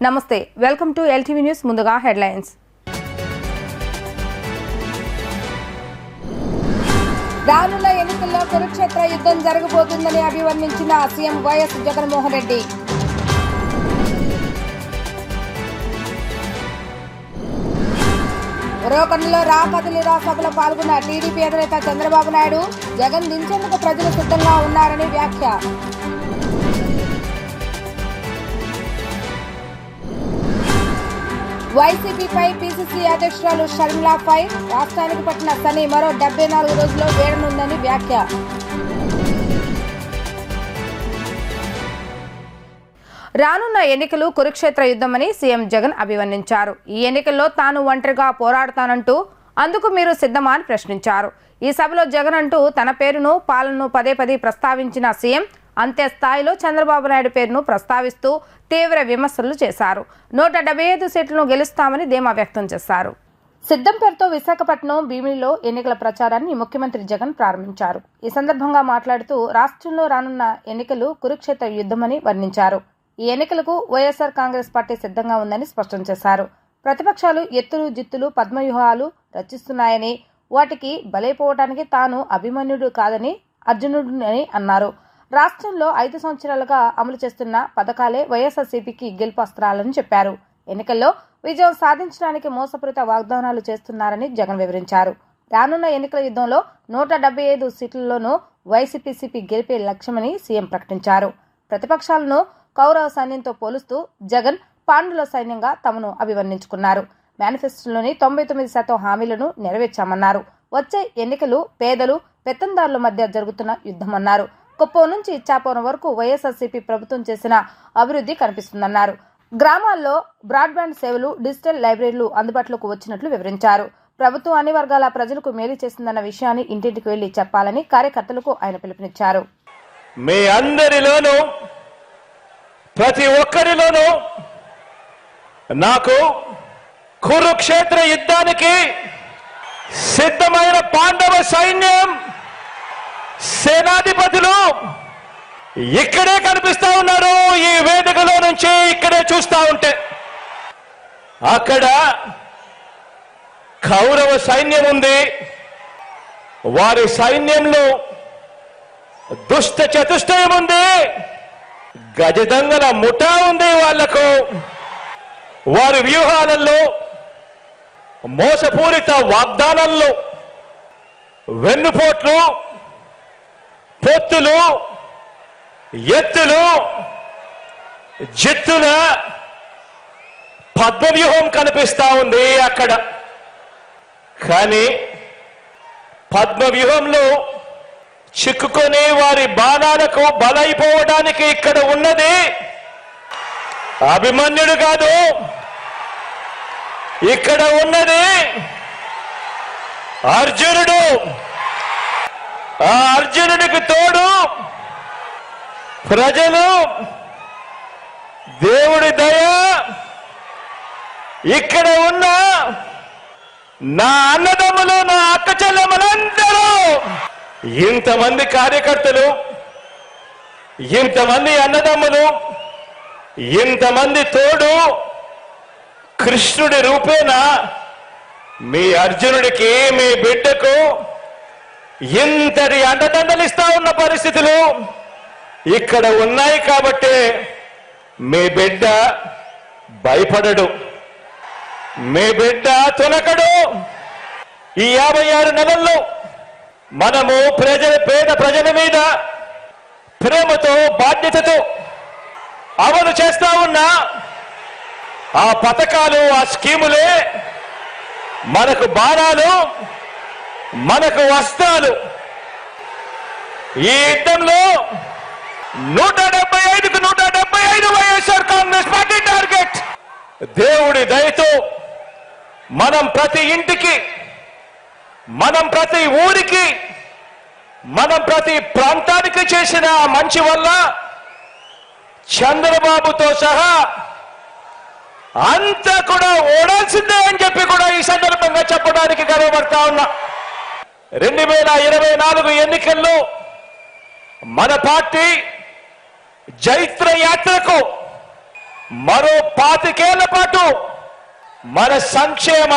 నమస్తే, welcome to LTV news. ముందుగా headlines. రానున్న ఎన్నికల్లో కురుక్షేత్ర యుద్ధం జరగబోతుందని అభివర్ణించిన సీఎం వైఎస్ జగన్మోహన్ రెడ్డి. ఉరవకొండలో రాకదిలిరా సభలో పాల్గొన్న టీడీపీ అధినేత చంద్రబాబు నాయుడు జగన్ దించేందుకు ప్రజలు సిద్ధంగా ఉన్నారని వ్యాఖ్య. వైసీపీపై పీసీసీ అధ్యక్షురాలు షర్మిలా ఫైర్. రాష్ట్రానికి పట్టిన శని మరో 74 రోజుల్లో వేడనుందని వ్యాఖ్య. రానున్న ఎన్నికలు కురుక్షేత్ర యుద్ధమని సీఎం జగన్ అభివర్ణించారు. ఈ ఎన్నికల్లో తాను ఒంటరిగా పోరాడతానంటూ అందుకు మీరు సిద్ధమా అని ప్రశ్నించారు. ఈ సభలో జగన్ అంటూ తన పేరును పాలనను పదే ప్రస్తావించిన సీఎం అంతే స్థాయిలో చంద్రబాబు నాయుడు పేరును ప్రస్తావిస్తూ తీవ్ర విమర్శలు చేశారు. 175 సీట్లను గెలుస్తామని ధీమా వ్యక్తం చేశారు. సిద్ధం పేరుతో విశాఖపట్నం భీమిలిలో ఎన్నికల ప్రచారాన్ని ముఖ్యమంత్రి జగన్ ప్రారంభించారు. ఈ సందర్భంగా మాట్లాడుతూ రాష్ట్రంలో రానున్న ఎన్నికలు కురుక్షేత్ర యుద్ధమని వర్ణించారు. ఈ ఎన్నికలకు వైఎస్ఆర్ కాంగ్రెస్ పార్టీ సిద్ధంగా ఉందని స్పష్టం చేశారు. ప్రతిపక్షాలు ఎత్తులు జిత్తులు పద్మవ్యూహాలు రచిస్తున్నాయని, వాటికి బలైపోవడానికి తాను అభిమన్యుడు కాదని అర్జునుడిని అన్నారు. రాష్ట్రంలో 5 సంవత్సరాలుగా అమలు చేస్తున్న పథకాలే వైఎస్ఆర్సీపీకి గెలుపస్త్రాలని చెప్పారు. ఎన్నికల్లో విజయం సాధించడానికి మోసపూరిత వాగ్దానాలు చేస్తున్నారని జగన్ వివరించారు. రానున్న ఎన్నికల యుద్ధంలో 175 సీట్లలోనూ వైసీపీ గెలిపే లక్ష్యమని సీఎం ప్రకటించారు. ప్రతిపక్షాలను కౌరవ సైన్యంతో పోలుస్తూ జగన్ పాండుల సైన్యంగా తమను అభివర్ణించుకున్నారు. మేనిఫెస్టోలోని 99% హామీలను నెరవేర్చామన్నారు. వచ్చే ఎన్నికలు పేదలు పెత్తందారుల మధ్య జరుగుతున్న యుద్ధమన్నారు. కుప్పం నుంచి ఇచ్చాపురం వరకు వైఎస్ఆర్సీపీ ప్రభుత్వం చేసిన అభివృద్ధి కనిపిస్తుందన్నారు. గ్రామాల్లో బ్రాడ్బ్యాండ్ సేవలు, డిజిటల్ లైబ్రరీలు అందుబాటులోకి వచ్చినట్లు వివరించారు. ప్రభుత్వం అన్ని వర్గాల ప్రజలకు మేలు చేసిందన్న విషయాన్ని ఇంటింటికి వెళ్లి చెప్పాలని కార్యకర్తలకు ఆయన పిలుపునిచ్చారు. మీ అందరిలోనూ ప్రతి ఒక్కరిలోనూ నాకు కురుక్షేత్ర యుద్ధానికి సిద్ధమైన పాండవ సైన్యం సేనాధిపతులు ఇక్కడే కనిపిస్తా ఉన్నారు. ఈ వేదికలో నుంచి ఇక్కడే చూస్తా ఉంటే అక్కడ కౌరవ సైన్యం ఉంది. వారి సైన్యంలో దుష్ట చతుష్టయం ఉంది. గజదంగల ముఠా ఉంది. వాళ్లకు వారి వ్యూహాలలో, మోసపూరిత వాగ్దానాల్లో, వెన్నుపోట్లు, పొత్తులు, ఎత్తులు, జిత్తుల పద్మవ్యూహం కనిపిస్తా ఉంది అక్కడ. కానీ పద్మవ్యూహంలో చిక్కుకొని వారి బాణాలకు బలైపోవడానికి ఇక్కడ ఉన్నది అభిమన్యుడు కాదు, ఇక్కడ ఉన్నది అర్జునుడు. ఆ అర్జునుడికి తోడు ప్రజలు, దేవుడి దయ, ఇక్కడ ఉన్న నా అన్నదమ్ములు, నా అక్క చెల్లెమ్మలందరూ, ఇంతమంది కార్యకర్తలు, ఇంతమంది అన్నదమ్ములు, ఇంతమంది తోడు కృష్ణుడి రూపేణ మీ అర్జునుడికి, మీ బిడ్డకు ఇంతటి అండదండలిస్తా ఉన్న పరిస్థితులు ఇక్కడ ఉన్నాయి. కాబట్టి మీ బిడ్డ భయపడడు, మీ బిడ్డ తునకడు. ఈ 56 నెలల్లో మనము పేద ప్రజల మీద ప్రేమతో, బాధ్యతతో అమలు చేస్తా ఉన్న ఆ పథకాలు, ఆ స్కీములే మనకు బాణాలు, మనకు వస్త్రాలు. ఈ యుద్ధంలో 175కు 175 వైఎస్ఆర్ కాంగ్రెస్ పార్టీ టార్గెట్. దేవుడి దయతో మనం ప్రతి ఇంటికి, మనం ప్రతి ఊరికి, మనం ప్రతి ప్రాంతానికి చేసిన మంచి వల్ల చంద్రబాబుతో సహా అంతా కూడా ఓడాల్సిందే అని చెప్పి కూడా ఈ సందర్భంగా చెప్పడానికి గర్వపడతా ఉన్నా. 2024 ఎన్నికల్లో మన పార్టీ జైత్ర యాత్రకు మరో 25 ఏళ్ల పాటు మన సంక్షేమ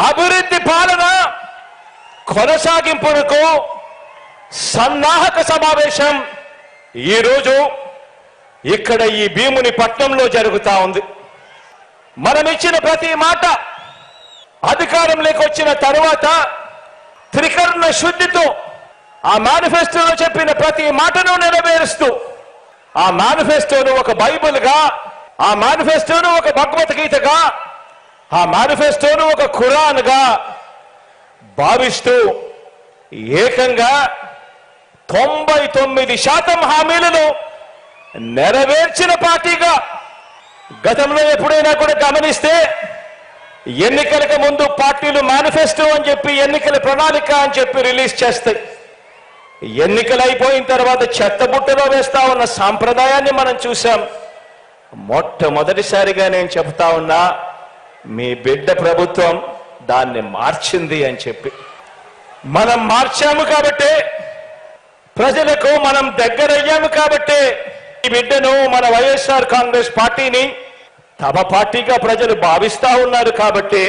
అభివృద్ధి పాలన కొనసాగింపునకు సన్నాహక సమావేశం ఈరోజు ఇక్కడ ఈ భీముని పట్నంలో జరుగుతా ఉంది. మనం ఇచ్చిన ప్రతి మాట అధికారంలోకి వచ్చిన తరువాత త్రికరణ శుద్ధితో ఆ మేనిఫెస్టోలో చెప్పిన ప్రతి మాటను నెరవేరుస్తూ ఆ మేనిఫెస్టోను ఒక బైబిల్గా, ఆ మేనిఫెస్టోను ఒక భగవద్గీతగా, ఆ మేనిఫెస్టోను ఒక ఖురాన్గా భావిస్తూ ఏకంగా 99% హామీలను నెరవేర్చిన పార్టీగా గతంలో ఎప్పుడైనా కూడా గమనిస్తే ఎన్నికలకు ముందు పార్టీలు మేనిఫెస్టో అని చెప్పి ఎన్నికల ప్రణాళిక అని చెప్పి రిలీజ్ చేస్తాయి. ఎన్నికలు అయిపోయిన తర్వాత చెత్తబుట్టలో వేస్తా ఉన్న సాంప్రదాయాన్ని మనం చూసాం. మొట్టమొదటిసారిగా నేను చెప్తా ఉన్నా, మీ బిడ్డ ప్రభుత్వం దాన్ని మార్చింది అని చెప్పి. మనం మార్చాము కాబట్టి, ప్రజలకు మనం దగ్గరయ్యాము కాబట్టి ఈ బిడ్డను, మన వైఎస్ఆర్ కాంగ్రెస్ పార్టీని తమ పార్టీగా ప్రజలు భావిస్తా ఉన్నారు కాబట్టి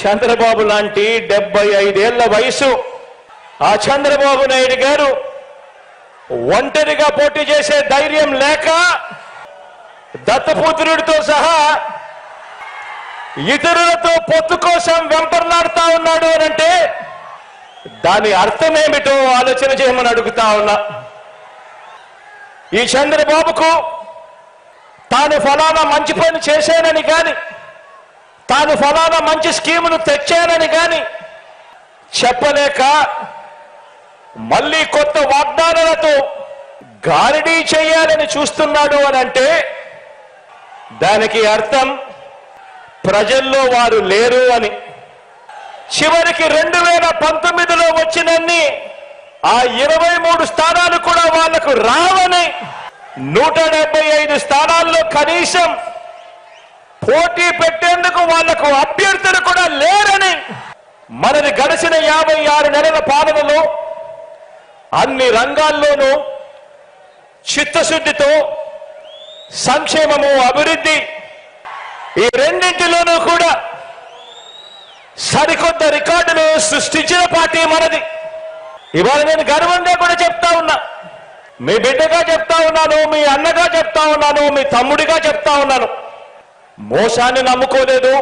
చంద్రబాబు లాంటి 75 ఏళ్ల వయసు ఆ చంద్రబాబు నాయుడు గారు ఒంటరిగా పోటీ చేసే ధైర్యం లేక దత్తపుత్రుడితో సహా ఇతరులతో పొత్తు కోసం వెంపర్లాడుతా ఉన్నాడు అనంటే దాని అర్థమేమిటో ఆలోచన చేయమని అడుగుతా ఉన్నా. ఈ చంద్రబాబుకు తాను ఫలానా మంచి పని చేశానని కానీ, తాను ఫలానా మంచి స్కీమును తెచ్చానని కానీ చెప్పలేక మళ్ళీ కొత్త వాగ్దానాలతో గారడీ చేయాలని చూస్తున్నాడు అని అంటే దానికి అర్థం ప్రజల్లో వారు లేరు అని. చివరికి 2019లో వచ్చినన్ని ఆ 23 స్థానాలు కూడా వాళ్లకు రావని, 175 స్థానాల్లో కనీసం పోటీ పెట్టేందుకు వాళ్లకు అభ్యర్థులు కూడా లేరని, మనది గడిచిన 56 నెలల పాలనలో అన్ని రంగాల్లోనూ చిత్తశుద్ధితో సంక్షేమము, అభివృద్ధి ఈ రెండింటిలోనూ కూడా సరికొత్త రికార్డులు సృష్టించిన పార్టీ మనది. ఇవాళ నేను గర్వంగా కూడా చెప్తా ఉన్నా, మీ బిడ్డగా చెప్తా ఉన్నాను, మీ అన్నగా చెప్తా ఉన్నాను, మీ తమ్ముడిగా చెప్తా ఉన్నాను. మోసాన్ని నమ్ముకోలేదు,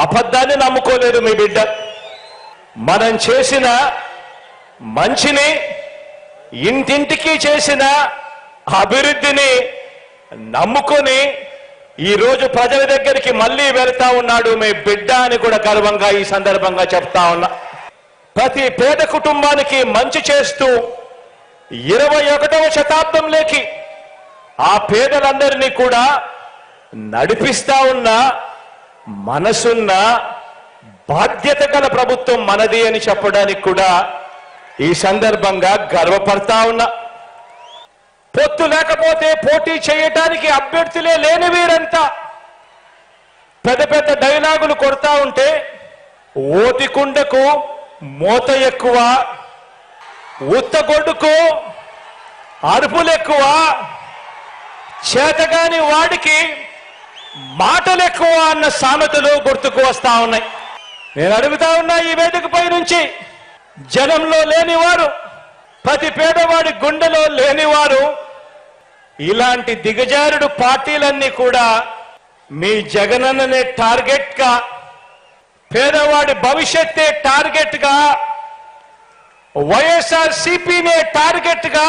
అబద్ధాన్ని నమ్ముకోలేదు మీ బిడ్డ. మనం చేసిన మంచిని, ఇంటింటికి చేసిన అభివృద్ధిని నమ్ముకొని ఈరోజు ప్రజల దగ్గరికి మళ్ళీ వెళ్తా ఉన్నాడు మీ బిడ్డ అని కూడా గర్వంగా ఈ సందర్భంగా చెప్తా ఉన్నా. ప్రతి పేద కుటుంబానికి మంచి చేస్తూ 21వ శతాబ్దంలోకి ఆ పేదలందరినీ కూడా నడిపిస్తా ఉన్న మనసున్న బాధ్యత గల ప్రభుత్వం మనది అని చెప్పడానికి కూడా ఈ సందర్భంగా గర్వపడతా ఉన్నా. పొత్తు లేకపోతే పోటీ చేయటానికి అభ్యర్థులే లేని వీరంతా పెద్ద పెద్ద డైలాగులు కొడతా ఉంటే ఓటికుండకు మోత ఎక్కువ, ఉత్తగొడ్డుకు అరుపులు ఎక్కువ, చేతగాని వాడికి మాటలు ఎక్కువ అన్న సామెతలు గుర్తుకు వస్తా ఉన్నాయి. నేను అడుగుతా ఉన్నా, ఈ వేదికపై నుంచి జనంలో లేనివారు, ప్రతి పేదవాడి గుండెలో లేనివారు, ఇలాంటి దిగజారుడు పార్టీలన్నీ కూడా మీ జగనన్ననే టార్గెట్ గా, పేదవాడి భవిష్యత్తే టార్గెట్ గా, వైఎస్ఆర్ సిపినే టార్గెట్ గా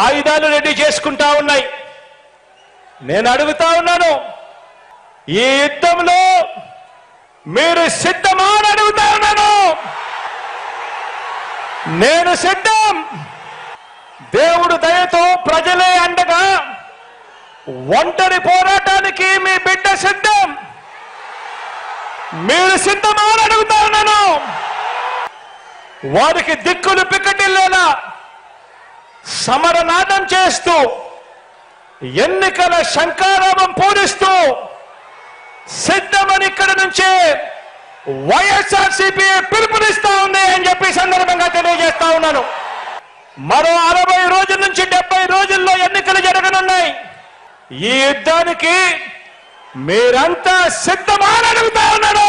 ఆయుధాలు రెడీ చేసుకుంటా ఉన్నాయి. నేను అడుగుతా ఉన్నాను, ఈ యుద్ధంలో మీరు సిద్ధమా అని అడుగుతా ఉన్నాను. నేను సిద్ధం. దేవుడు దయతో ప్రజలే అండగా ఒంటరి పోరాటానికి మీ బిడ్డ సిద్ధం. మీరు సిద్ధమా అని అడుగుతా ఉన్నాను. వారికి దిక్కులు పిక్కటిల్లేలా సమరనాదం చేస్తూ, ఎన్నికల శంఖారావం పూరిస్తూ సిద్ధమని ఇక్కడ నుంచే వైఎస్ఆర్సీపీ పిలుపునిస్తా ఉంది అని చెప్పి సందర్భంగా తెలియజేస్తా ఉన్నాను. మరో 60 రోజుల నుంచి 70 రోజుల్లో ఎన్నికలు జరగనున్నాయి. ఈ యుద్ధానికి మీరంతా సిద్ధమా అని అడుగుతా ఉన్నాడు.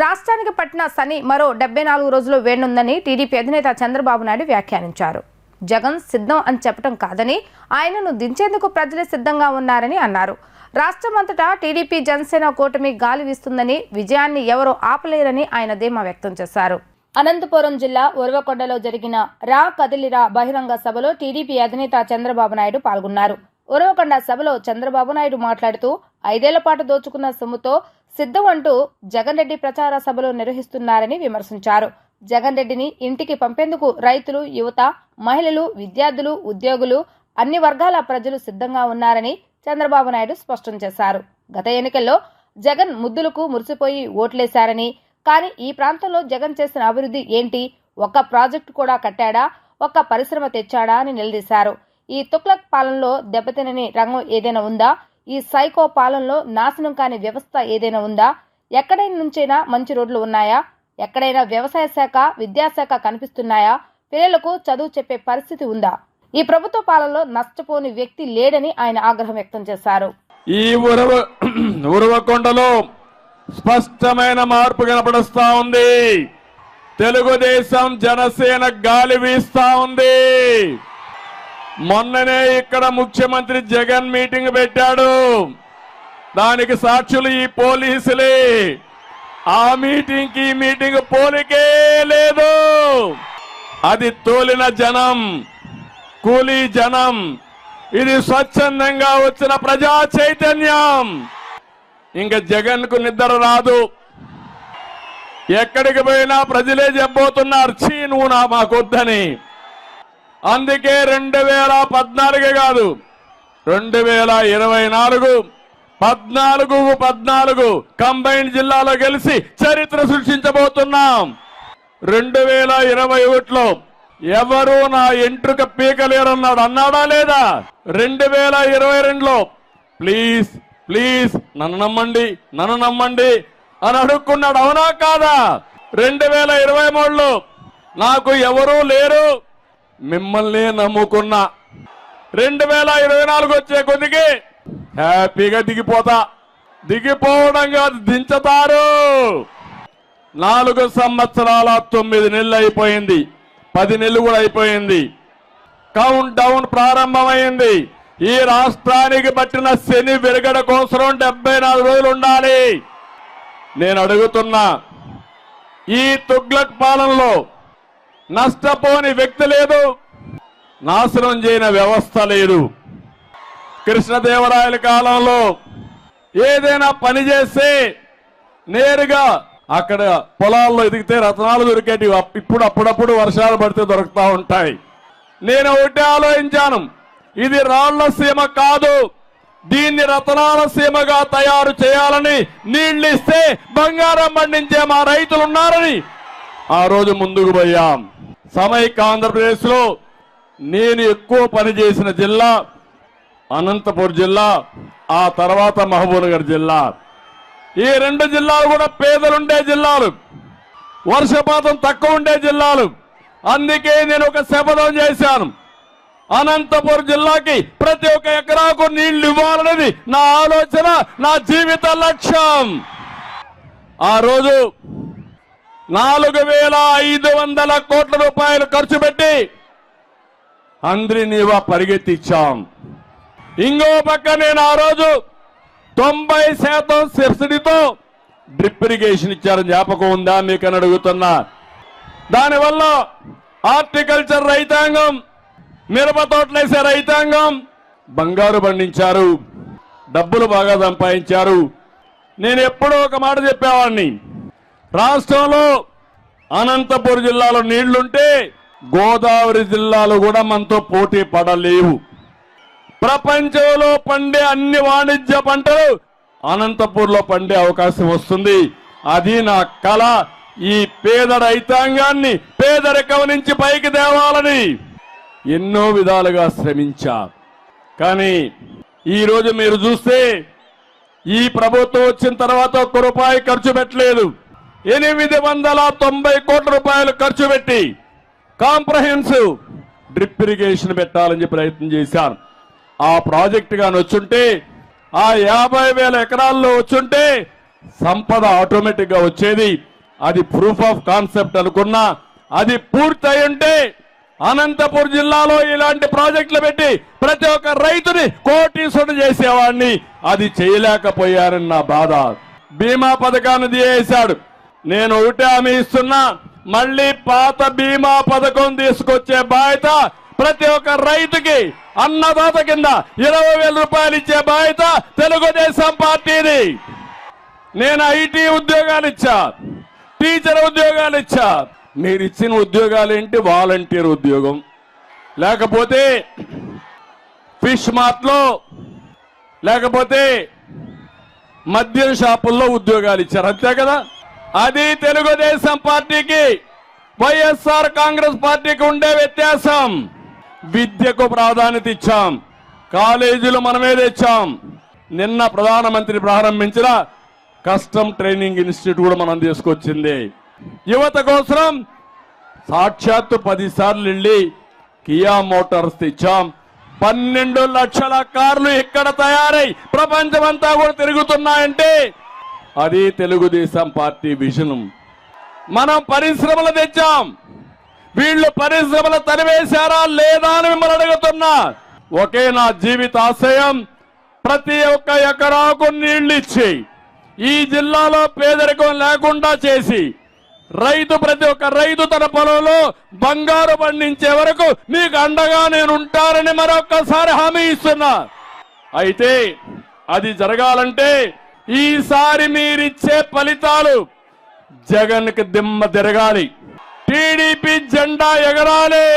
రాష్ట్రానికి పట్టిన శని మరో 74 రోజులు వేయనుందని టీడీపీ అధినేత చంద్రబాబు నాయుడు వ్యాఖ్యానించారు. జగన్ సిద్ధం అని చెప్పడం కాదని ఆయనను దించేందుకు ప్రజలే సిద్ధంగా ఉన్నారని అన్నారు. రాష్ట్రమంతటా టీడీపీ జనసేన కూటమి గాలి వీస్తుందని, విజయాన్ని ఎవరూ ఆపలేరని ఆయన ధీమా వ్యక్తం చేశారు. అనంతపురం జిల్లా ఉరవకొండలో జరిగిన రా కదిలిరా బహిరంగ సభలో టీడీపీ అధినేత చంద్రబాబు నాయుడు పాల్గొన్నారు. ఉరవకొండ సభలో చంద్రబాబు నాయుడు మాట్లాడుతూ 5 ఏళ్ల పాటు దోచుకున్న సొమ్ముతో సిద్ధం అంటూ జగన్ రెడ్డి ప్రచార సభలు నిర్వహిస్తున్నారని విమర్శించారు. జగన్ రెడ్డిని ఇంటికి పంపేందుకు రైతులు, యువత, మహిళలు, విద్యార్థులు, ఉద్యోగులు, అన్ని వర్గాల ప్రజలు సిద్ధంగా ఉన్నారని చంద్రబాబు నాయుడు స్పష్టం చేశారు. గత ఎన్నికల్లో జగన్ ముద్దులకు మురిసిపోయి ఓట్లేశారని, కానీ ఈ ప్రాంతంలో జగన్ చేసిన అభివృద్ధి ఏంటి? ఒక్క ప్రాజెక్టు కూడా కట్టాడా? ఒక్క పరిశ్రమ తెచ్చాడా అని నిలదీశారు. ఈ తుగ్లక్ పాలనలో దెబ్బతినని రంగం ఏదైనా ఉందా? ఈ సైకో పాలనలో నాశనం కాని వ్యవస్థ ఏదైనా ఉందా? ఎక్కడైనా నుంచైనా మంచి రోడ్లు ఉన్నాయా? ఎక్కడైనా వ్యవసాయ శాఖ, విద్యాశాఖ కనిపిస్తున్నాయా? పిల్లలకు చదువు చెప్పే పరిస్థితి ఉందా? ఈ ప్రభుత్వ పాలనలో నష్టపోని వ్యక్తి లేడని ఆయన ఆగ్రహం వ్యక్తం చేశారు. ఈ ఉరవకొండలో స్పష్టమైన మార్పు కనపడుస్తా ఉంది. తెలుగుదేశం జనసేన గాలి వీస్తా ఉంది. మొన్ననే ఇక్కడ ముఖ్యమంత్రి జగన్ మీటింగ్ పెట్టాడు. దానికి సాక్షులు ఈ పోలీసులే. ఆ మీటింగ్ కి మీటింగ్ పోలికే లేదు. అది తోలిన జనం, కూలీ జనం. ఇది స్వచ్ఛందంగా వచ్చిన ప్రజా చైతన్యం. ఇంకా జగన్ కు నిద్ర రాదు. ఎక్కడికి పోయినా ప్రజలే చెప్పబోతున్నారు, చీ నువ్వు మాకొద్దని. అందుకే 2014 కాదు, 2024 14 కంబైన్డ్ జిల్లాలో గెలిచి చరిత్ర సృష్టించబోతున్నాం. 2021లో ఎవరు నా ఎంట్రుక పీకలేరన్నాడు, అన్నాడా లేదా? 2022లో ప్లీజ్ ప్లీజ్ నన్ను నమ్మండి అని అడుక్కున్నాడు, అవునా కాదా? 2023లో నాకు ఎవరూ లేరు, మిమ్మల్ని నమ్ముకున్నా. 2024 వచ్చే కొద్దికి హ్యాపీగా దిగిపోవడం కాదు, దించుతారు. 4 సంవత్సరాల 9 నెలలు అయిపోయింది, 10 నెలలు కూడా అయిపోయింది. కౌంట్ డౌన్ ప్రారంభమైంది. ఈ రాష్ట్రానికి పట్టిన శని విరగడ కోసం 74 రోజులు ఉండాలి. నేను అడుగుతున్నా, ఈ తుగ్లక్ పాలనలో నష్టపోని వ్యక్తి లేదు, నాశనం చేయని వ్యవస్థ లేదు. కృష్ణదేవరాయల కాలంలో ఏదైనా పని చేస్తే నేరుగా అక్కడ పొలాల్లో ఎదిగితే రత్నాలు దొరికేటి. ఇప్పుడు అప్పుడప్పుడు వర్షాలు పడితే దొరుకుతా ఉంటాయి. నేను ఒకటే ఆలోచించాను, ఇది రాళ్ల సీమ కాదు, దీన్ని రతనాల సీమగా తయారు చేయాలని, నీళ్లు ఇస్తే బంగారం పండించే మా రైతులు ఉన్నారని ఆ రోజు ముందుకు పోయాం. సమైక్య ఆంధ్రప్రదేశ్ లో నేను ఎక్కువ పనిచేసిన జిల్లా అనంతపురం జిల్లా, ఆ తర్వాత మహబూబ్నగర్ జిల్లా. ఈ 2 జిల్లాలు కూడా పేదలుండే జిల్లాలు, వర్షపాతం తక్కువ ఉండే జిల్లాలు. అందుకే నేను ఒక శపథం చేశాను, అనంతపురం జిల్లాకి ప్రతి ఒక్క ఎకరాకు నీళ్లు ఇవ్వాలనేది నా ఆలోచన, నా జీవిత లక్ష్యం. ఆ రోజు 4,500 కోట్ల రూపాయలు ఖర్చు పెట్టి అందరినీ పరిగెత్తిచ్చాం. ఇంకో పక్క నేను ఆ రోజు 90% సబ్సిడీతో డ్రిప్ ఇరిగేషన్ ఇచ్చారని జ్ఞాపకం ఉందా మీకని అడుగుతున్నా. దానివల్ల హార్టికల్చర్ రైతాంగం, మిరప తోటలేసే రైతాంగం బంగారు పండించారు, డబ్బులు బాగా సంపాదించారు. నేను ఎప్పుడో ఒక మాట చెప్పేవాడిని, రాష్ట్రంలో అనంతపురం జిల్లాలో నీళ్లుంటే గోదావరి జిల్లాలో కూడా మనతో పోటీ పడలేవు. ప్రపంచంలో పండే అన్ని వాణిజ్య పంటలు అనంతపూర్లో పండే అవకాశం వస్తుంది. అది నా కళ. ఈ పేద రైతాంగాన్ని పేదరికం నుంచి పైకి తేవాలని ఎన్నో విధాలుగా శ్రమించా. కానీ ఈ రోజు మీరు చూస్తే ఈ ప్రభుత్వం వచ్చిన తర్వాత 1 రూపాయి ఖర్చు పెట్టలేదు. 890 కోట్ల రూపాయలు ఖర్చు పెట్టి కాంప్రహెన్సివ్ డ్రిప్ ఇరిగేషన్ పెట్టాలని చెప్పి ప్రయత్నం చేశాను. ఆ ప్రాజెక్ట్ గాని వచ్చుంటే, ఆ 50,000 ఎకరాల్లో వచ్చుంటే సంపద ఆటోమేటిక్ గా వచ్చేది. అది ప్రూఫ్ ఆఫ్ కాన్సెప్ట్ అనుకున్నా. అది పూర్తయి ఉంటే అనంతపురం జిల్లాలో ఇలాంటి ప్రాజెక్టులు పెట్టి ప్రతి ఒక్క రైతుని కోటీశ్వరుడు చేసేవాడిని. అది చేయలేకపోయారని నా బాధ. బీమా పథకాన్ని తీసేశాడు. నేను ఒకటే హామీ ఇస్తున్నా, మళ్ళీ పాత బీమా పథకం తీసుకొచ్చే బాధ్యత ప్రతి ఒక్క రైతుకి అన్నదాత కింద 20,000 రూపాయలు ఇచ్చే బాధ్యత తెలుగుదేశం పార్టీని. నేను ఐటీ ఉద్యోగాలు ఇచ్చా, టీచర్ ఉద్యోగాలు ఇచ్చా. మీరు ఇచ్చిన ఉద్యోగాలు ఏంటి? వాలంటీర్ ఉద్యోగం, లేకపోతే ఫిష్ మార్ట్లో, లేకపోతే మద్యం షాపుల్లో ఉద్యోగాలు ఇచ్చారు, అంతే కదా. అది తెలుగుదేశం పార్టీకి వైఎస్ఆర్ కాంగ్రెస్ పార్టీకి ఉండే వ్యత్యాసం. విద్యకు ప్రాధాన్యత ఇచ్చాం, కాలేజీలు మనమే తెచ్చాం. నిన్న ప్రధానమంత్రి ప్రారంభించిన కస్టమ్ ట్రైనింగ్ ఇన్స్టిట్యూట్ కూడా మనం తీసుకొచ్చింది. యువత కోసం సాక్షాత్తు 10 సార్లు వెళ్ళి కియా మోటార్స్ తెచ్చాం. 12 లక్షల కార్లు ఇక్కడ తయారై ప్రపంచమంతా కూడా తిరుగుతున్నాయంటే అది తెలుగుదేశం పార్టీ విజన్. మనం పరిశ్రమలు తెచ్చాం. వీళ్ళు పరిశ్రమలు తరివేశారా లేదా అని మిమ్మల్ని అడుగుతున్నా. ఒకే నా జీవిత ఆశయం, ప్రతి ఒక్క ఎకరాకు నీళ్లు ఇచ్చి ఈ జిల్లాలో పేదరికం లేకుండా చేసి ప్రతి ఒక్క రైతు తన పొలంలో బంగారు పండించే వరకు మీకు అండగా నేను ఉంటానని మరొక్కసారి హామీ ఇస్తున్నా. అయితే అది జరగాలంటే ఈసారి మీరిచ్చే ఫలితాలు జగన్కి దిమ్మ తిరగాలి, టీడీపీ జెండా ఎగరాలి.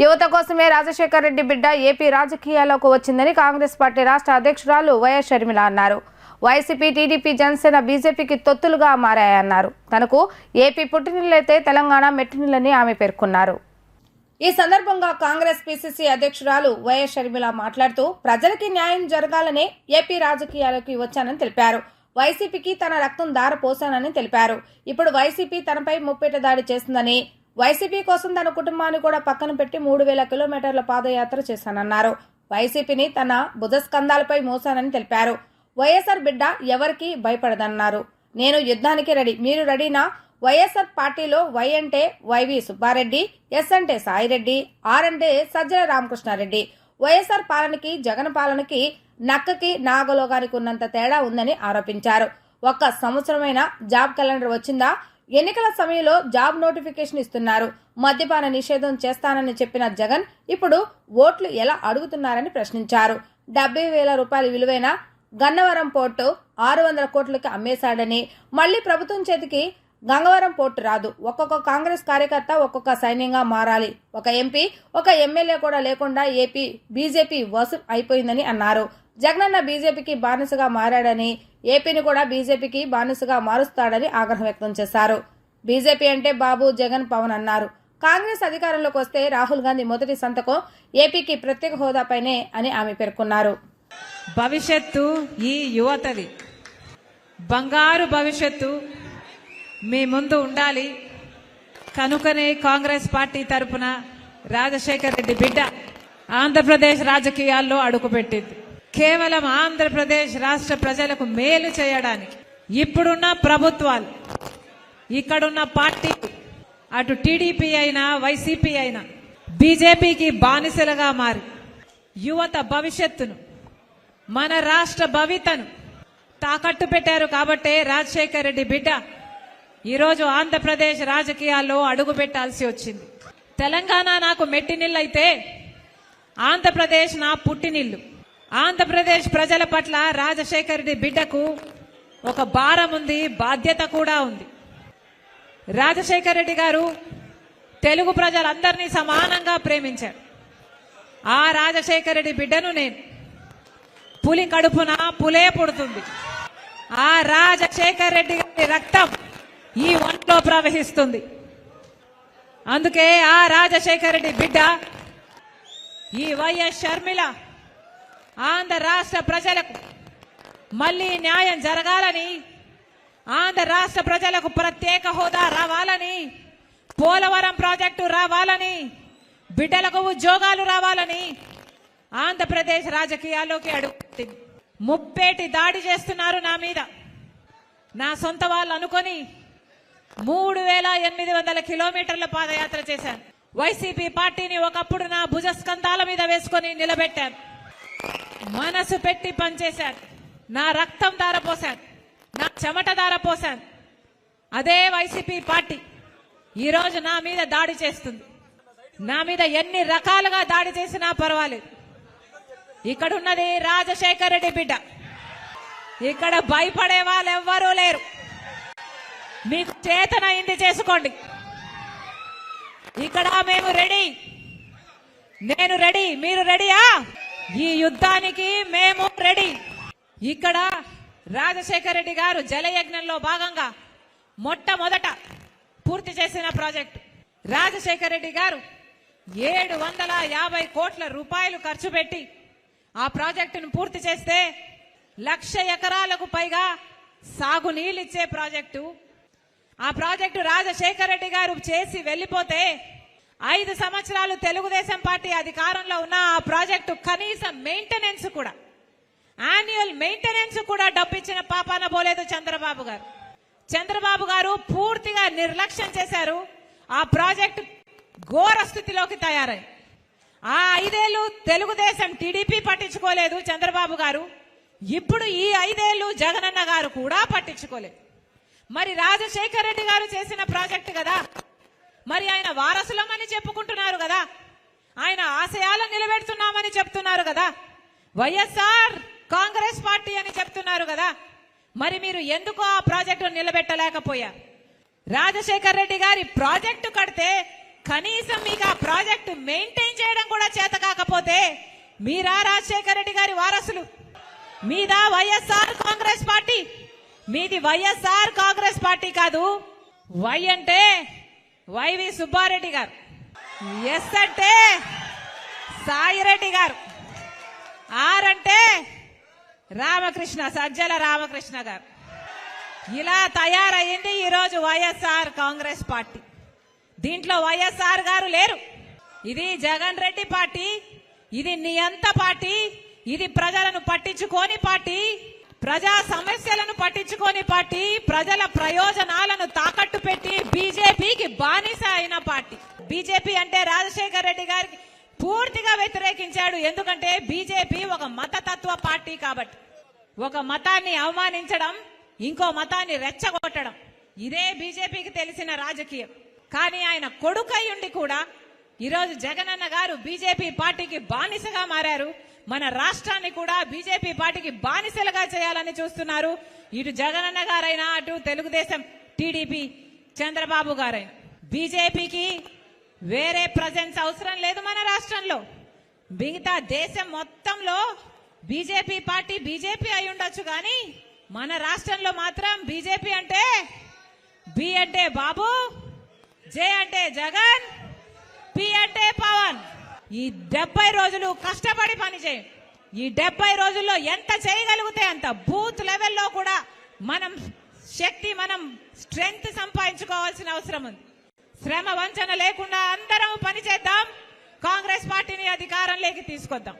యువత కోసమే రాజశేఖర్ రెడ్డి బిడ్డ ఏపీ రాజకీయాల్లోకి వచ్చిందని కాంగ్రెస్ పార్టీ రాష్ట్ర అధ్యక్షురాలు వైఎస్ షర్మిల అన్నారు. వైసీపీ, టీడీపీ, జనసేన, బీజేపీకి తొత్తులుగా మారాయన్నారు. తనకు ఏపీ పుట్టినిల్లైతే తెలంగాణ మెట్టినిల్లని ఆమె పేర్కొన్నారు. ఈ సందర్భంగా కాంగ్రెస్ పీసీసీ అధ్యక్షురాలు వైఎస్ షర్మిల మాట్లాడుతూ ప్రజలకి న్యాయం జరగాలనే ఏపీ రాజకీయాలకు వచ్చానని తెలిపారు. వైసీపీకి తన రక్తం దారపోసానని తెలిపారు. ఇప్పుడు వైసీపీ తనపై ముప్పేట దాడి చేస్తుందని, వైసీపీ కోసం తన కుటుంబాన్ని కూడా పక్కన పెట్టి 3,000 కిలోమీటర్ల పాదయాత్ర చేశానన్నారు. వైసీపీని తన భుజస్కంధాలపై మోసానని తెలిపారు. వైఎస్ఆర్ బిడ్డ ఎవరికి భయపడదన్నారు. నేను యుద్ధానికి రెడీ, మీరు రెడీనా? వైఎస్ఆర్ పార్టీలో వై అంటే వైవి సుబ్బారెడ్డి, ఎస్ అంటే సాయిరెడ్డి, ఆర్ అంటే సజ్జల రామకృష్ణారెడ్డి. వైఎస్ఆర్ పాలనకి జగన్ పాలనకి నక్కకి నాగలోగానికి ఉన్నంత తేడా ఉందని ఆరోపించారు. 1 సంవత్సరమైన జాబ్ క్యాలెండర్ వచ్చిందా? ఎన్నికల సమయంలో జాబ్ నోటిఫికేషన్ ఇస్తున్నారు. మద్యపాన నిషేధం చేస్తానని చెప్పిన జగన్ ఇప్పుడు ఓట్లు ఎలా అడుగుతున్నారని ప్రశ్నించారు. 70,000 రూపాయల విలువైన గన్నవరం పోర్టు 600 కోట్లకి అమ్మేశాడని, మళ్లీ ప్రభుత్వం చేతికి గంగవరం పోర్టు రాదు. ఒక్కొక్క కాంగ్రెస్ కార్యకర్త ఒక్కొక్క సైన్యంగా మారాలి. ఒక ఎంపీ, ఒక ఎమ్మెల్యే కూడా లేకుండా ఏపీ బీజేపీ వసు అయిపోయిందని అన్నారు. జగనన్న బీజేపీకి బానిసగా మారాడని, ఏపీని కూడా బీజేపీకి బానిసగా మారుస్తాడని ఆగ్రహం వ్యక్తం చేశారు. బీజేపీ అంటే బాబు, జగన్, పవన్ అన్నారు. కాంగ్రెస్ అధికారంలోకి వస్తే రాహుల్ గాంధీ మొదటి సంతకం ఏపీకి ప్రత్యేక హోదాపైనే అని ఆమె పేర్కొన్నారు. భవిష్యత్తు ఈ యువతది, బంగారు భవిష్యత్తు మీ ముందు ఉండాలి. కనుకనే కాంగ్రెస్ పార్టీ తరపున రాజశేఖర్ రెడ్డి బిడ్డ ఆంధ్రప్రదేశ్ రాజకీయాల్లో అడుగుపెట్టింది. కేవలం ఆంధ్రప్రదేశ్ రాష్ట్ర ప్రజలకు మేలు చేయడానికి ఇప్పుడున్న ప్రభుత్వాలు, ఇక్కడున్న పార్టీ, అటు టీడీపీ అయినా వైసీపీ అయినా బీజేపీకి బానిసలుగా మారి యువత భవిష్యత్తును, మన రాష్ట్ర భవితను తాకట్టు పెట్టారు. కాబట్టే రాజశేఖర్ రెడ్డి బిడ్డ ఈరోజు ఆంధ్రప్రదేశ్ రాజకీయాల్లో అడుగు పెట్టాల్సి వచ్చింది. తెలంగాణ నాకు మెట్టినిల్లైతే ఆంధ్రప్రదేశ్ నా పుట్టినిల్లు. ఆంధ్రప్రదేశ్ ప్రజల పట్ల రాజశేఖర్ రెడ్డి బిడ్డకు ఒక భారం ఉంది, బాధ్యత కూడా ఉంది. రాజశేఖర్ రెడ్డి గారు తెలుగు ప్రజలందరినీ సమానంగా ప్రేమించారు. ఆ రాజశేఖర్ రెడ్డి బిడ్డను నేను, పులి కడుపున పులే పుడుతుంది. ఆ రాజశేఖర్ రెడ్డి గారి రక్తం ఈ ఒంట్లో ప్రవహిస్తుంది. అందుకే ఆ రాజశేఖర్ రెడ్డి బిడ్డ ఈ వైఎస్ షర్మిల ఆంధ్ర రాష్ట్ర ప్రజలకు మళ్లీ న్యాయం జరగాలని, ఆంధ్ర రాష్ట్ర ప్రజలకు ప్రత్యేక హోదా రావాలని, పోలవరం ప్రాజెక్టు రావాలని, బిడ్డలకు ఉద్యోగాలు రావాలని ఆంధ్రప్రదేశ్ రాజకీయాల్లోకి అడుగుతుంది. ముప్పేటి దాడి చేస్తున్నారు నా మీద. నా సొంత వాళ్ళు అనుకొని 3800 కిలోమీటర్ల పాదయాత్ర చేశాను. వైసీపీ పార్టీని ఒకప్పుడు నా భుజస్కంధాల మీద వేసుకొని నిలబెట్టాను. మనసు పెట్టి పనిచేశాను. నా రక్తం ధారపోశాను, నా చెమట ధారపోశాను. అదే వైసీపీ పార్టీ ఈరోజు నా మీద దాడి చేస్తుంది. నా మీద ఎన్ని రకాలుగా దాడి చేసినా పర్వాలేదు. ఇక్కడ ఉన్నది రాజశేఖర రెడ్డి బిడ్డ. ఇక్కడ భయపడే వాళ్ళు ఎవ్వరూ లేరు. మీకు చేతనైంది చేసుకోండి. ఇక్కడ మేము రెడీ. నేను రెడీ. మీరు రెడీయా? ఈ యుద్ధానికి మేము రెడీ. ఇక్కడ రాజశేఖర రెడ్డి గారు జలయజ్ఞంలో భాగంగా మొట్టమొదట పూర్తి చేసిన ప్రాజెక్టు. రాజశేఖర రెడ్డి గారు 750 కోట్ల రూపాయలు ఖర్చు పెట్టి ఆ ప్రాజెక్టును పూర్తి చేస్తే 1,00,000 ఎకరాలకు పైగా సాగునీళ్ళిచ్చే ప్రాజెక్టు. ఆ ప్రాజెక్టు రాజశేఖర రెడ్డి గారు చేసి వెళ్లిపోతే 5 సంవత్సరాలు తెలుగుదేశం పార్టీ అధికారంలో ఉన్న ఆ ప్రాజెక్టు కనీసం మెయింటెనెన్స్ కూడా, యాన్యువల్ మెయింటెనెన్స్ కూడా డబ్బిచ్చిన పాపాన పోలేదు చంద్రబాబు గారు. చంద్రబాబు గారు పూర్తిగా నిర్లక్ష్యం చేశారు. ఆ ప్రాజెక్టు ఘోర స్థితిలోకి తయారై ఆ 5 ఏళ్లు తెలుగుదేశం టీడీపీ పట్టించుకోలేదు చంద్రబాబు గారు. ఇప్పుడు ఈ 5 ఏళ్లు జగనన్న గారు కూడా పట్టించుకోలేదు. మరి రాజశేఖర రెడ్డి గారు చేసిన ప్రాజెక్టు కదా, మరి ఆయన వారసులమని చెప్పుకుంటున్నారు కదా, ఆయన ఆశయాలను నిలబెడుతున్నామని చెప్తున్నారు కదా, వైఎస్ఆర్ కాంగ్రెస్ పార్టీ అని చెప్తున్నారు కదా. మరి మీరు ఎందుకు ఆ ప్రాజెక్టు నిలబెట్టలేకపోయారు? రాజశేఖర రెడ్డి గారి ప్రాజెక్టు కడితే కనీసం మీకు ఆ ప్రాజెక్టు మెయింటైన్ చేయడం కూడా చేత కాకపోతే మీరా రాజశేఖర రెడ్డి గారి వారసులు? మీదా వైఎస్ఆర్ కాంగ్రెస్ పార్టీ? మీది వైఎస్ఆర్ కాంగ్రెస్ పార్టీ కాదు. వై అంటే వైవి సుబ్బారెడ్డి గారు, ఎస్ అంటే సాయిరెడ్డి గారు, ఆర్ అంటే రామకృష్ణ, సజ్జల రామకృష్ణ గారు. ఇలా తయారయ్యింది ఈరోజు వైఎస్ఆర్ కాంగ్రెస్ పార్టీ. దీంట్లో వైఎస్ఆర్ గారు లేరు. ఇది జగన్ రెడ్డి పార్టీ, ఇది నియంత పార్టీ, ఇది ప్రజలను పట్టించుకోని పార్టీ, ప్రజా సమస్యలను పట్టించుకోని పార్టీ, ప్రజల ప్రయోజనాలను తాకట్టు పెట్టి బీజేపీకి బానిస అయిన పార్టీ. బీజేపీ అంటే రాజశేఖర రెడ్డి గారికి పూర్తిగా వ్యతిరేకించాడు. ఎందుకంటే బీజేపీ ఒక మతతత్వ పార్టీ కాబట్టి. ఒక మతాన్ని అవమానించడం, ఇంకో మతాన్ని రెచ్చగొట్టడం, ఇదే బీజేపీకి తెలిసిన రాజకీయం. కానీ ఆయన కొడుకై ఉండి కూడా ఈరోజు జగనన్న గారు బీజేపీ పార్టీకి బానిసగా మారారు. మన రాష్ట్రాన్ని కూడా బీజేపీ పార్టీకి బానిసలుగా చేయాలని చూస్తున్నారు. ఇటు జగనన్న గారైనా, అటు తెలుగుదేశం టీడీపీ చంద్రబాబు గారైనా. బీజేపీకి వేరే ప్రజెన్స్ అవసరం లేదు మన రాష్ట్రంలో. మిగతా దేశం మొత్తంలో బీజేపీ పార్టీ బీజేపీ అయి ఉండొచ్చు, కానీ మన రాష్ట్రంలో మాత్రం బీజేపీ అంటే బి అంటే బాబు, జే అంటే జగన్, పి అంటే పవన్. ఈ 70 రోజులు కష్టపడి పని చేయండి. ఈ 70 రోజుల్లో ఎంత చేయగలిగితే అంత బూత్ లెవెల్లో కూడా మనం శక్తి, మనం స్ట్రెంగ్త్ సంపాదించుకోవాల్సిన అవసరం ఉంది. శ్రమ వంచన లేకుండా అందరం పనిచేద్దాం. కాంగ్రెస్ పార్టీని అధికారంలోకి తీసుకొద్దాం.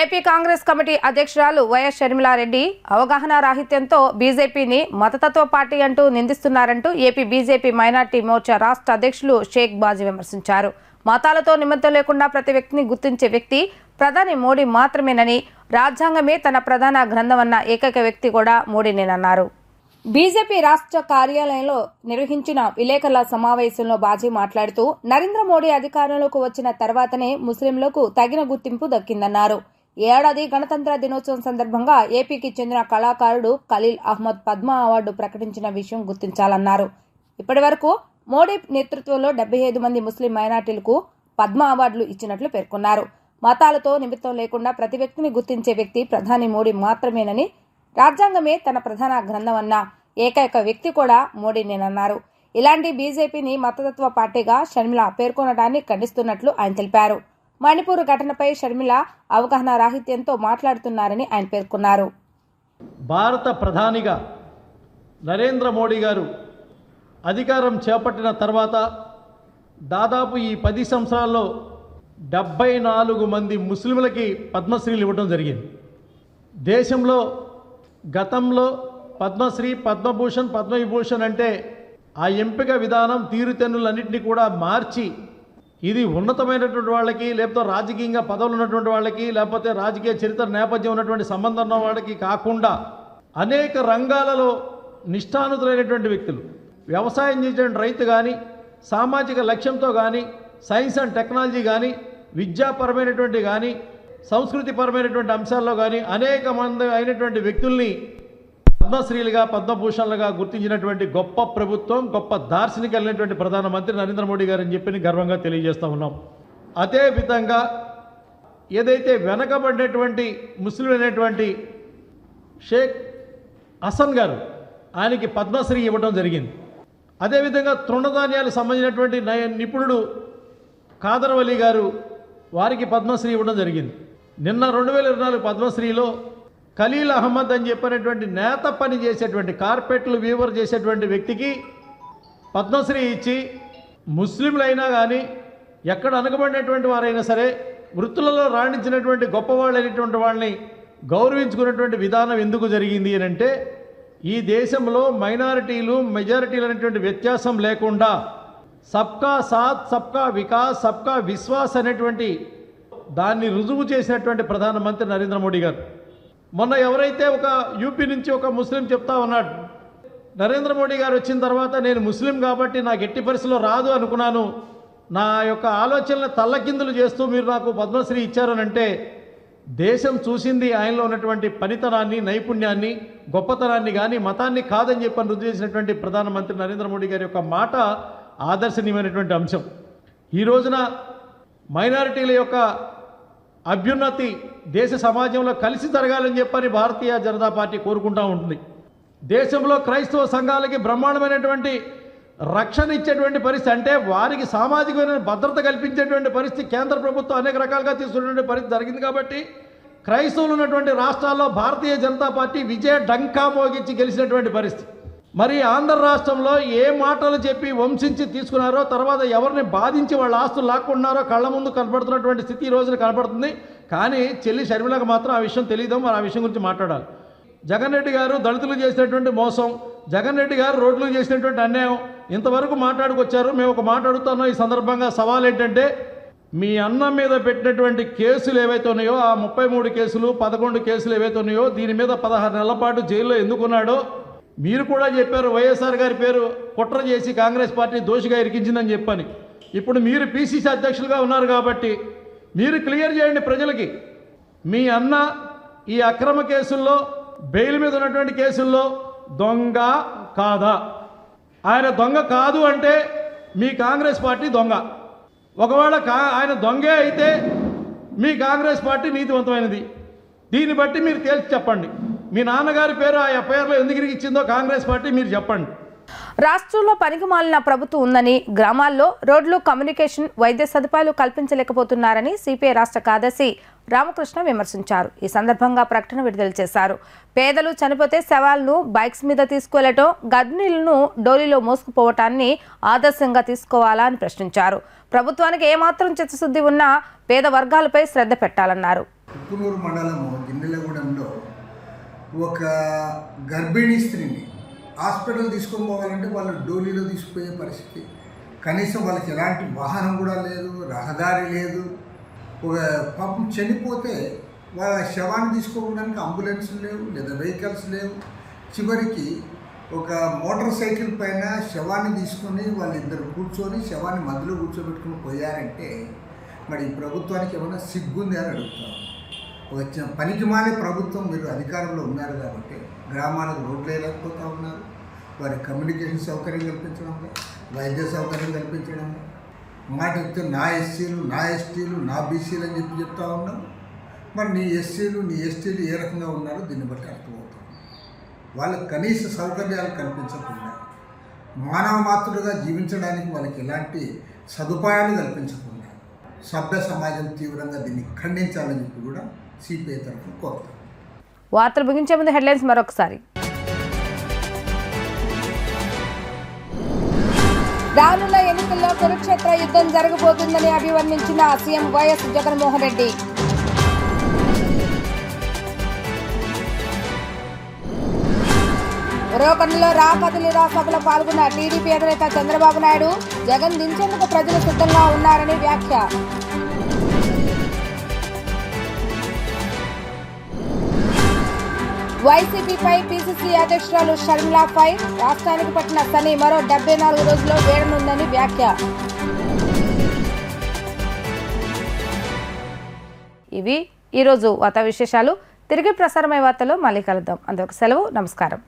ఏపీ కాంగ్రెస్ కమిటీ అధ్యక్షురాలు వైఎస్ షర్మిలారెడ్డి అవగాహన రాహిత్యంతో బీజేపీని మతతత్వ పార్టీ అంటూ నిందిస్తున్నారంటూ ఏపీ బీజేపీ మైనార్టీ మోర్చా రాష్ట్ర అధ్యక్షులు షేక్ బాజీ విమర్శించారు. మతాలతో నిమిత్తం లేకుండా ప్రతి వ్యక్తిని గుర్తించే వ్యక్తి ప్రధాని మోడీ మాత్రమేనని, రాజ్యాంగమే తన ప్రధాన గ్రంథమన్న ఏకైక వ్యక్తి కూడా మోడీనేనన్నారు. బీజేపీ రాష్ట్ర కార్యాలయంలో నిర్వహించిన విలేకరుల సమావేశంలో బాజీ మాట్లాడుతూ నరేంద్ర మోడీ అధికారంలోకి వచ్చిన తర్వాతనే ముస్లింలకు తగిన గుర్తింపు దక్కిందన్నారు. ఏడాది గణతంత్ర దినోత్సవం సందర్భంగా ఏపీకి చెందిన కళాకారుడు ఖలీల్ అహ్మద్ పద్మ అవార్డు ప్రకటించిన విషయం గుర్తించాలన్నారు. ఇప్పటి వరకు మోడీ నేతృత్వంలో 75 మంది ముస్లిం మైనార్టీలకు పద్మ అవార్డులు ఇచ్చినట్లు పేర్కొన్నారు. మతాలతో నిమిత్తం లేకుండా ప్రతి వ్యక్తిని గుర్తించే వ్యక్తి ప్రధాని మోడీ మాత్రమేనని, రాజ్యాంగమే తన ప్రధాన గ్రంథమన్న ఏకైక వ్యక్తి కూడా మోడీనేనన్నారు. ఇలాంటి బీజేపీని మతతత్వ పార్టీగా షర్మిల పేర్కొనడాన్ని ఖండిస్తున్నట్లు ఆయన తెలిపారు. మణిపూర్ ఘటనపై షర్మిల అవగాహన రాహిత్యంతో మాట్లాడుతున్నారని ఆయన పేర్కొన్నారు. భారత ప్రధానిగా నరేంద్ర మోడీ గారు అధికారం చేపట్టిన తర్వాత దాదాపు ఈ 10 సంవత్సరాల్లో 74 మంది ముస్లింలకి పద్మశ్రీలు ఇవ్వడం జరిగింది. దేశంలో గతంలో పద్మశ్రీ, పద్మభూషణ్, పద్మవిభూషణ్ అంటే ఆ ఎంపిక విధానం తీరుతెన్నులన్నింటినీ కూడా మార్చి ఇది ఉన్నతమైనటువంటి వాళ్ళకి, లేకపోతే రాజకీయంగా పదవులు ఉన్నటువంటి వాళ్ళకి, లేకపోతే రాజకీయ చరిత్ర నేపథ్యం ఉన్నటువంటి సంబంధం ఉన్న వాళ్ళకి కాకుండా అనేక రంగాలలో నిష్ఠానుతులైనటువంటి వ్యక్తులు, వ్యవసాయం చేసేటువంటి రైతు కానీ, సామాజిక లక్ష్యంతో కానీ, సైన్స్ అండ్ టెక్నాలజీ కానీ, విద్యాపరమైనటువంటి కానీ, సంస్కృతిపరమైనటువంటి అంశాల్లో కానీ అనేక మంది అయినటువంటి వ్యక్తుల్ని పద్మశ్రీలుగా, పద్మభూషణలుగా గుర్తించినటువంటి గొప్ప ప్రభుత్వం, గొప్ప దార్శనికమైనటువంటి ప్రధానమంత్రి నరేంద్ర మోడీ గారు అని చెప్పి గర్వంగా తెలియజేస్తూ ఉన్నాం. అదే విధంగా ఏదైతే వెనకబడినటువంటి ముస్లిం అయినటువంటి షేక్ హసన్ గారు, ఆయనకి పద్మశ్రీ ఇవ్వడం జరిగింది. అదేవిధంగా తృణధాన్యాలకు సంబంధించినటువంటి నిపుణుడు ఖాదర్ వలీ గారు, వారికి పద్మశ్రీ ఇవ్వడం జరిగింది. నిన్న 2024 పద్మశ్రీలో ఖలీల్ అహ్మద్ అని చెప్పినటువంటి నేత పని చేసేటువంటి, కార్పెట్లు వీవర్ చేసేటువంటి వ్యక్తికి పద్మశ్రీ ఇచ్చి, ముస్లింలైనా కానీ ఎక్కడ అనగబడినటువంటి వారైనా సరే వృత్తులలో రాణించినటువంటి గొప్పవాళ్ళైనటువంటి వాళ్ళని గౌరవించుకున్నటువంటి విధానం ఎందుకు జరిగింది అని అంటే, ఈ దేశంలో మైనారిటీలు మెజారిటీలు అనేటువంటి వ్యత్యాసం లేకుండా సబ్కా సాత్, సబ్కా వికాస్, సబ్కా విశ్వాస్ అనేటువంటి దాన్ని రుజువు చేసినటువంటి ప్రధానమంత్రి నరేంద్ర మోడీ గారు. మొన్న ఎవరైతే ఒక యూపీ నుంచి ఒక ముస్లిం చెప్తా ఉన్నాడు, నరేంద్ర మోడీ గారు వచ్చిన తర్వాత నేను ముస్లిం కాబట్టి నాకు ఎట్టి పరిస్థితిలో రాదు అనుకున్నాను, నా యొక్క ఆలోచనలు తల్లకిందులు చేస్తూ మీరు నాకు పద్మశ్రీ ఇచ్చారనంటే, దేశం చూసింది ఆయనలో ఉన్నటువంటి పనితనాన్ని, నైపుణ్యాన్ని, గొప్పతనాన్ని కానీ మతాన్ని కాదని చెప్పని రుజువు చేసినటువంటి ప్రధానమంత్రి నరేంద్ర మోడీ గారి యొక్క మాట ఆదర్శనీయమైనటువంటి అంశం. ఈ రోజున మైనారిటీల యొక్క అభ్యున్నతి దేశ సమాజంలో కలిసి జరగాలని చెప్పని భారతీయ జనతా పార్టీ కోరుకుంటూ ఉంటుంది. దేశంలో క్రైస్తవ సంఘాలకి బ్రహ్మాండమైనటువంటి రక్షణ ఇచ్చేటువంటి పరిస్థితి, అంటే వారికి సామాజికమైన భద్రత కల్పించేటువంటి పరిస్థితి కేంద్ర ప్రభుత్వం అనేక రకాలుగా తీసుకున్నటువంటి పరిస్థితి జరిగింది. కాబట్టి క్రైస్తవులు ఉన్నటువంటి రాష్ట్రాల్లో భారతీయ జనతా పార్టీ విజయ డంకా మోగించి గెలిచినటువంటి పరిస్థితి. మరి ఆంధ్ర రాష్ట్రంలో ఏ మాటలు చెప్పి వంశించి తీసుకున్నారో, తర్వాత ఎవరిని బాధించి వాళ్ళ ఆస్తులు లాక్కున్నారో కళ్ళ ముందు కనపడుతున్నటువంటి స్థితి ఈ రోజున కనపడుతుంది. కానీ చెల్లి షర్మిలకు మాత్రం ఆ విషయం తెలియదు. మరి ఆ విషయం గురించి మాట్లాడాలి. జగన్ రెడ్డి గారు దళితులు చేసినటువంటి మోసం, జగన్ రెడ్డి గారు రోడ్లు చేసినటువంటి అన్యాయం ఇంతవరకు మాట్లాడుకొచ్చారు. మేము ఒక మాట అడుగుతున్నాం ఈ సందర్భంగా. సవాల్ ఏంటంటే, మీ అన్న మీద పెట్టినటువంటి కేసులు ఏవైతే ఉన్నాయో, ఆ 33 కేసులు 11 కేసులు ఏవైతే ఉన్నాయో, దీని మీద 16 నెలల పాటు జైల్లో ఎందుకున్నాడో మీరు కూడా చెప్పారు. వైఎస్ఆర్ గారి పేరు కుట్ర చేసి కాంగ్రెస్ పార్టీ దోషిగా ఇరికించిందని చెప్పని. ఇప్పుడు మీరు పిసిసి అధ్యక్షులుగా ఉన్నారు కాబట్టి మీరు క్లియర్ చేయండి ప్రజలకి, మీ అన్న ఈ అక్రమ కేసుల్లో, బెయిల్ మీద ఉన్నటువంటి కేసుల్లో దొంగ కాదా? ఆయన దొంగ కాదు అంటే మీ కాంగ్రెస్ పార్టీ దొంగ. ఒకవేళ ఆయన దొంగే అయితే మీ కాంగ్రెస్ పార్టీ నీతివంతమైనది. దీన్ని బట్టి మీరు తేల్చి చెప్పండి. మీ నాన్నగారి పేరు ఆ ఎఫ్ఐఆర్లో ఎందుకు ఇచ్చిందో కాంగ్రెస్ పార్టీ మీరు చెప్పండి. రాష్ట్రంలో పనికిమాలిన ప్రభుత్వం ఉందని, గ్రామాల్లో రోడ్లు, కమ్యూనికేషన్, వైద్య సదుపాయాలు కల్పించలేకపోతున్నారని సిపిఐ రాష్ట్ర కార్యదర్శి రామకృష్ణ విమర్శించారు. ఈ సందర్భంగా ప్రకటన విడుదల చేశారు. పేదలు చనిపోతే శవాలను బైక్స్ మీద తీసుకువెళ్లటం, గర్భిణీలను డోలీలో మోసుకుపోవటాన్ని ఆదర్శంగా తీసుకోవాలా అని ప్రశ్నించారు. ప్రభుత్వానికి ఏమాత్రం చిత్తశుద్ధి ఉన్నా పేద వర్గాలపై శ్రద్ధ పెట్టాలన్నారు. ఉప్పునూరు మండలము గిన్నెలగూడెంలో ఒక గర్భిణీ స్త్రీని హాస్పిటల్ తీసుకొని పోవాలంటే వాళ్ళు డోలీలో తీసుకుపోయే పరిస్థితి. కనీసం వాళ్ళకి ఎలాంటి వాహనం కూడా లేదు, రహదారి లేదు. ఒక పాపం చనిపోతే వాళ్ళ శవాన్ని తీసుకోవడానికి అంబులెన్స్లు లేవు, లేదా వెహికల్స్ లేవు. చివరికి ఒక మోటార్ సైకిల్ పైన శవాన్ని తీసుకొని వాళ్ళిద్దరు కూర్చొని శవాన్ని మధ్యలో కూర్చోబెట్టుకుని పోయారంటే మరి ఈ ప్రభుత్వానికి ఏమైనా సిగ్గుంది అని అడుగుతాను. ఒక పనికిమాలే ప్రభుత్వం, మీరు అధికారంలో ఉన్నారు కాబట్టి గ్రామాలకు రోడ్లు వేయలేకపోతూ ఉన్నారు. వారి కమ్యూనికేషన్ సౌకర్యం కల్పించడంలో, వైద్య సౌకర్యం కల్పించడంలో, మాట చెప్తే నా ఎస్సీలు, నా ఎస్టీలు, నా బీసీలు అని చెప్తా ఉన్నాం. మరి నీ ఎస్సీలు, నీ ఎస్టీలు ఏ రకంగా ఉన్నారో దీన్ని బట్టి అర్థమవుతాం. వాళ్ళకి కనీస సౌకర్యాలు కల్పించకుండా, మానవ మాతృడుగా జీవించడానికి వాళ్ళకి ఎలాంటి సదుపాయాలు కల్పించకుండా సభ్య సమాజం తీవ్రంగా దీన్ని ఖండించాలని చెప్పి కూడా సిపిఐ తరఫున కోరుతాం. వార్తలు ముగించే ముందు హెడ్లైన్స్ మరొకసారి. రానున్న ఎన్నికల్లో కురుక్షేత్ర యుద్ధం జరగబోతుందని అభివర్ణించిన సీఎం వైఎస్ జగన్మోహన్ రెడ్డి. ఉరవకొండలో రాకదిలిరా సభలో పాల్గొన్న టీడీపీ అధినేత చంద్రబాబు నాయుడు జగన్ దించేందుకు ప్రజలు సిద్ధంగా ఉన్నారని వ్యాఖ్య. వైసీపీపై పీసీసీ అధ్యక్షురాలు షర్మిలా ఫైర్. రాష్ట్రానికి పట్టిన శని మరో 74 రోజుల్లో వేడనుందని వ్యాఖ్య. ఇవి ఈరోజు వార్తా విశేషాలు. తిరిగి ప్రసారమయ్యే వార్తలో మళ్ళీ కలుద్దాం. అందుకు సెలవు. నమస్కారం.